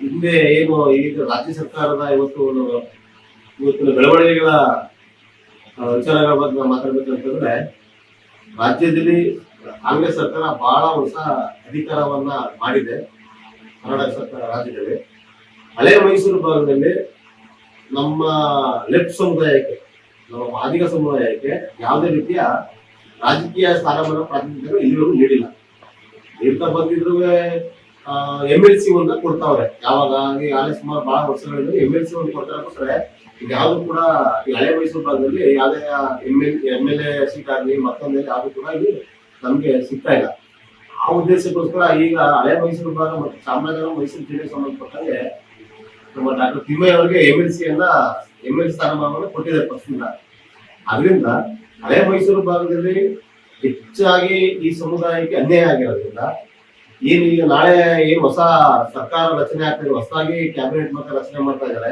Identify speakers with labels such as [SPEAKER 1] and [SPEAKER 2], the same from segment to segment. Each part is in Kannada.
[SPEAKER 1] ಹಿಂದೆ ಏನು ಈಗ ರಾಜ್ಯ ಸರ್ಕಾರದ ಇವತ್ತಿನ ಬೆಳವಣಿಗೆಗಳ ವಿಚಾರಗಳ ಬಗ್ಗೆ ಮಾತಾಡ್ಬೇಕಂತಂದ್ರೆ, ರಾಜ್ಯದಲ್ಲಿ ಕಾಂಗ್ರೆಸ್ ಸರ್ಕಾರ ಬಹಳ ಹೊಸ ಅಧಿಕಾರವನ್ನ ಮಾಡಿದೆ. ಕರ್ನಾಟಕ ಸರ್ಕಾರ ರಾಜ್ಯದಲ್ಲಿ ಹಳೆ ಮೈಸೂರು ಭಾಗದಲ್ಲಿ ನಮ್ಮ ಲೆಫ್ಟ್ ಸಮುದಾಯಕ್ಕೆ, ನಮ್ಮ ಮಾದಿಗ ಸಮುದಾಯಕ್ಕೆ ಯಾವುದೇ ರೀತಿಯ ರಾಜಕೀಯ ಸ್ಥಾನಮಾನ ಪ್ರಾತಿನಿಧ್ಯಗಳು ಇಲ್ಲಿವರೆಗೂ ನೀಡಿಲ್ಲ. ನೀಡ್ತಾ ಬಂದಿದ್ರು MLC ಒಂದ ಕೊಡ್ತಾವ್ರೆ. ಯಾವಾಗ ಆಗಲೇ ಸುಮಾರು ಬಹಳ ವರ್ಷಗಳಿಂದ MLC ಒಂದು ಕೊಡ್ತಾರೆ. ಈಗ ಯಾವ್ದು ಕೂಡ ಈ ಹಳೆ ಮೈಸೂರು ಭಾಗದಲ್ಲಿ ಯಾವುದೇ MLA ಸೀಟ್ ಆಗಲಿ ಮತ್ತೊಂದು ಯಾವ್ದು ಕೂಡ ಇಲ್ಲಿ ನಮ್ಗೆ ಸಿಗ್ತಾ ಇಲ್ಲ. ಆ ಉದ್ದೇಶಕ್ಕೋಸ್ಕರ ಈಗ ಹಳೆ ಮೈಸೂರು ಭಾಗ ಮತ್ತು ಚಾಮರಾಜನಗರ ಮೈಸೂರು ಜಿಲ್ಲೆಗೆ ಸಂಬಂಧಪಟ್ಟಂಗೆ ನಮ್ಮ ಡಾಕ್ಟರ್ ತಿಮ್ಮಯ್ಯ ಅವರಿಗೆ MLC ಸ್ಥಾನಮಾನವನ್ನು ಕೊಟ್ಟಿದ್ದಾರೆ ಪಕ್ಷದಿಂದ. ಅದರಿಂದ ಹಳೆ ಮೈಸೂರು ಭಾಗದಲ್ಲಿ ಹೆಚ್ಚಾಗಿ ಈ ಸಮುದಾಯಕ್ಕೆ ಅನ್ಯಾಯ ಆಗಿರೋದ್ರಿಂದ ಏನು ಈಗ ನಾಳೆ ಏನು ಹೊಸ ಸರ್ಕಾರ ರಚನೆ ಆಗ್ತದೆ, ಹೊಸದಾಗಿ ಕ್ಯಾಬಿನೆಟ್ ಮತ್ತೆ ರಚನೆ ಮಾಡ್ತಾ ಇದ್ದಾರೆ.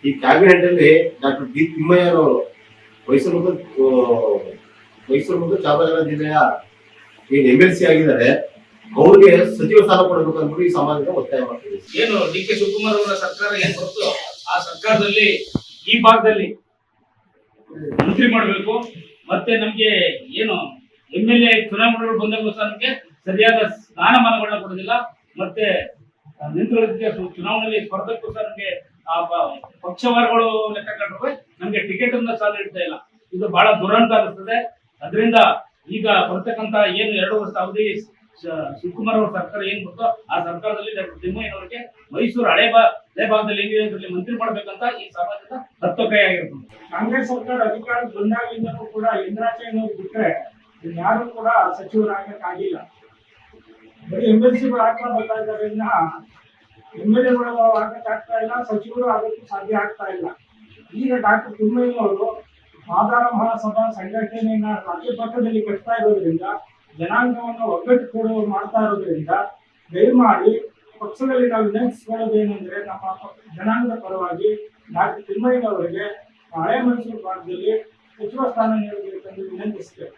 [SPEAKER 1] ಈ ಕ್ಯಾಬಿನೆಟ್ ಅಲ್ಲಿ ಡಾಕ್ಟರ್ ಡಿ ತಿಮ್ಮಯ್ಯನವರು ಮೈಸೂರು ಮತ್ತು ಚಾಮರಾಜನಗರ ಜಿಲ್ಲೆಯ ಏನು MLC ಆಗಿದ್ದಾರೆ, ಅವ್ರಿಗೆ ಸಚಿವ ಸ್ಥಾನ ಕೊಡಬೇಕು ಅಂದ್ಬಿಟ್ಟು ಈ ಸಮಾಜದ ಒತ್ತಾಯ ಮಾಡ್ತೀವಿ.
[SPEAKER 2] ಏನು DK ಶಿವಕುಮಾರ್ ಅವರ ಸರ್ಕಾರ ಏನ್ ಬರುತ್ತೋ ಆ ಸರ್ಕಾರದಲ್ಲಿ ಈ ಭಾಗದಲ್ಲಿ ಮಂತ್ರಿ ಮಾಡಬೇಕು. ಮತ್ತೆ ನಮ್ಗೆ ಏನು MLA ಚುನಾವಣೆಗಳು ಬಂದಾಗ ನಮ್ಗೆ ಸರಿಯಾದ ಸ್ಥಾನಮಾನಗಳನ್ನ ಕೊಡೋದಿಲ್ಲ. ಮತ್ತೆ ನಿಂತುಕೊಳ್ಳೋದಕ್ಕೆ ಚುನಾವಣೆಯಲ್ಲಿ ಸ್ಪರ್ಧಕ್ಕೋಸ್ಕರ ನಮ್ಗೆ ಪಕ್ಷವಾರಗಳು ಲೆಕ್ಕ ಕಂಡ್ರೆ ನಮ್ಗೆ ಟಿಕೆಟ್ ಅನ್ನ ಸಾಲ ಇಡ್ತಾ ಇಲ್ಲ. ಇದು ಬಹಳ ದುರಂತ ಅನಿಸ್ತದೆ. ಅದರಿಂದ ಈಗ ಬರ್ತಕ್ಕಂತ ಏನು 2 ವರ್ಷ ಅವಧಿ ಶಿವಕುಮಾರ್ ಅವರ ಸರ್ಕಾರ ಏನ್ ಬರ್ತೋ ಆ ಸರ್ಕಾರದಲ್ಲಿ ಡಾಕ್ಟರ್ ತಿಮ್ಮಯ್ಯನವರಿಗೆ ಮೈಸೂರು ಹಳೆ ಭಾಗದಲ್ಲಿ ಏನಿದೆ ಮಂತ್ರಿ ಮಾಡ್ಬೇಕಂತ ಈ ಸಮಾಜದ ಹತ್ತೊತ್ತಾಯ ಆಗಿರ್ತದೆ.
[SPEAKER 3] ಕಾಂಗ್ರೆಸ್ ಸರ್ಕಾರ ಅಧಿಕಾರಕ್ಕೆ ಬಂದಾಗಿಂದಲೂ ಕೂಡ ಇಂದ್ರಾಚಯ್ಯನವರು ಬಿಟ್ಟರೆ ಯಾರು ಕೂಡ ಸಚಿವರಾಗಕ್ಕಾಗಿಲ್ಲ. ಬರೀ MLCಗಳು ಆಗ್ತಾ ಬರ್ತಾ ಇದ್ದಾರೆ, MLAಗಳು ಆಗಕ್ಕಾಗ್ತಾ ಇಲ್ಲ, ಸಚಿವರು ಆಗೋಕ್ಕೂ ಸಾಧ್ಯ ಆಗ್ತಾ ಇಲ್ಲ. ಈಗ ಡಾಕ್ಟರ್ ತಿಮ್ಮಯ್ಯನವರು ಆಧಾರ ಮಹಾಸಭಾ ಸಂಘಟನೆಯನ್ನ ರಾಜ್ಯ ಪಕ್ಕದಲ್ಲಿ ಕಟ್ತಾ ಇರೋದ್ರಿಂದ, ಜನಾಂಗವನ್ನು ಒಗ್ಗಟ್ಟು ಮಾಡ್ತಾ ಇರೋದ್ರಿಂದ ದಯಮಾಡಿ ಪಕ್ಷದಲ್ಲಿ ನಾವು ವಿನಂತಿಸಿಕೊಳ್ಳೋದೇನೆಂದ್ರೆ, ನಮ್ಮ ಜನಾಂಗದ ಪರವಾಗಿ ಡಾಕ್ಟರ್ ತಿಮ್ಮಯ್ಯನವರಿಗೆ ಹಳೆ ಮೈಸೂರು ಭಾಗದಲ್ಲಿ ಸಚಿವ ಸ್ಥಾನ ನೀಡಬೇಕೆಂದು ವಿನಂತಿಸ್ತೇವೆ.